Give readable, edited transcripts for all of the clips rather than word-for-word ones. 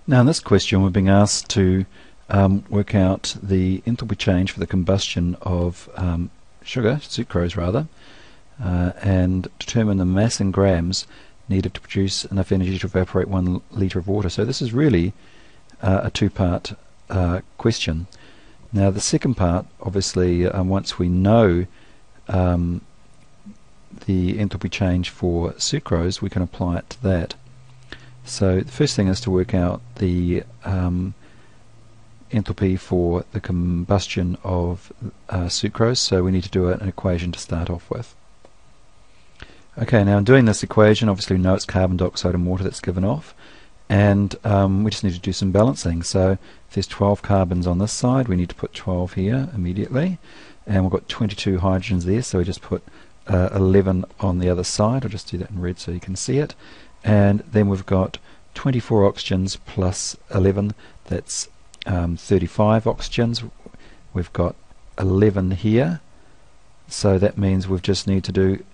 Now in this question we're being asked to work out the enthalpy change for the combustion of sugar, sucrose rather, and determine the mass in grams needed to produce enough energy to evaporate 1 litre of water. So this is really a two-part question. Now the second part, obviously, once we know the enthalpy change for sucrose, we can apply it to that. So the first thing is to work out the enthalpy for the combustion of sucrose, so we need to do an equation to start off with. Okay, now in doing this equation, obviously we know it's carbon dioxide and water that's given off, and we just need to do some balancing. So if there's 12 carbons on this side, we need to put 12 here immediately, and we've got 22 hydrogens there, so we just put 11 on the other side. I'll just do that in red so you can see it. And then we've got 24 oxygens plus 11, that's 35 oxygens. We've got 11 here, so that means we just need to do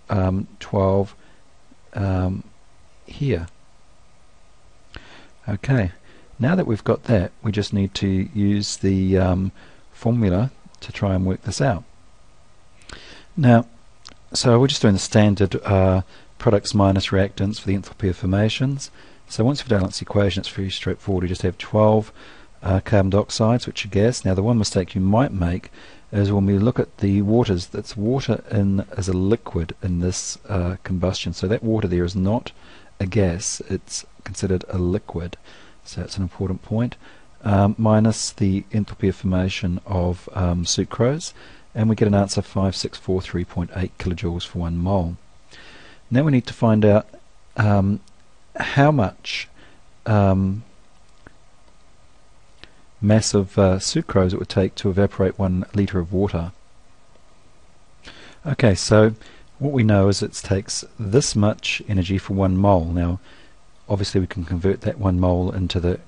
12 here. Okay, now that we've got that, we just need to use the formula to try and work this out. Now, so we're just doing the standard products minus reactants for the enthalpy of formations. So once we've done this equation, it's very straightforward. We just have 12 carbon dioxides, which are gas. Now the one mistake you might make is when we look at the waters, that's water in as a liquid in this combustion. So that water there is not a gas, it's considered a liquid. So that's an important point. Minus the enthalpy of formation of sucrose, and we get an answer 5643.8 kilojoules for 1 mole. Now we need to find out how much mass of sucrose it would take to evaporate 1 litre of water. Okay, so what we know is it takes this much energy for 1 mole. Now obviously we can convert that 1 mole into the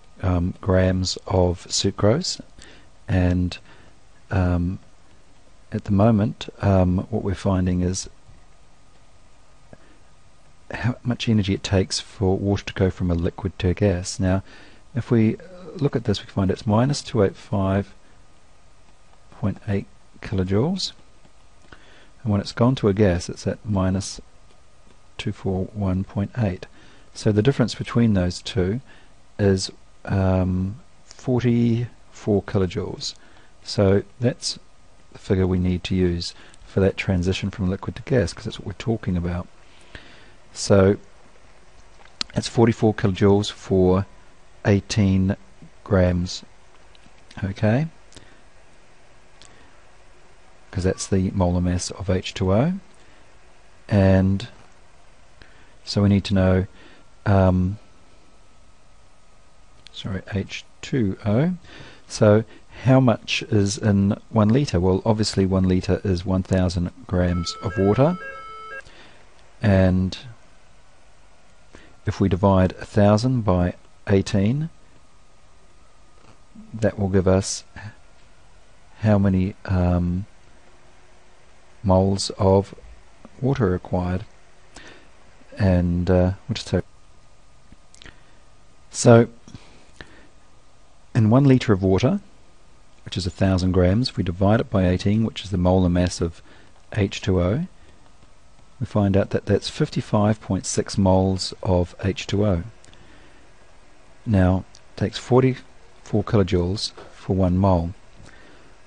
grams of sucrose, and at the moment what we're finding is how much energy it takes for water to go from a liquid to a gas. Now if we look at this, we find it's minus 285.8 kilojoules, and when it's gone to a gas it's at minus 241.8. so the difference between those two is 44 kilojoules. So that's the figure we need to use for that transition from liquid to gas, because that's what we're talking about. So it's 44 kilojoules for 18 grams, okay, because that's the molar mass of H2O, and so we need to know H2O, so how much is in 1 litre? Well, obviously 1 litre is 1000 grams of water, and if we divide 1000 by 18, that will give us how many moles of water required. And we'll just take, so in 1 litre of water, which is 1000 grams, if we divide it by 18, which is the molar mass of H2O, we find out that that's 55.6 moles of H2O. Now it takes 44 kilojoules for 1 mole,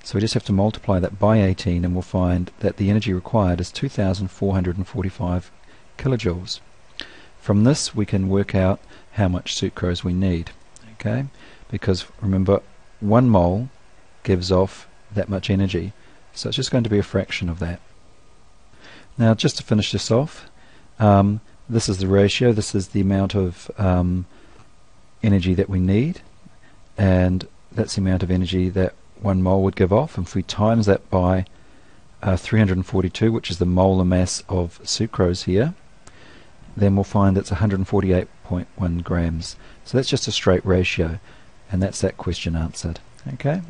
so we just have to multiply that by 18 and we'll find that the energy required is 2445 kilojoules. From this we can work out how much sucrose we need, okay, because remember 1 mole gives off that much energy, so it's just going to be a fraction of that. Now just to finish this off, this is the ratio, this is the amount of energy that we need, and that's the amount of energy that 1 mole would give off, and if we times that by 342, which is the molar mass of sucrose here, then we'll find it's 148.1 grams. So that's just a straight ratio, and that's that question answered. Okay.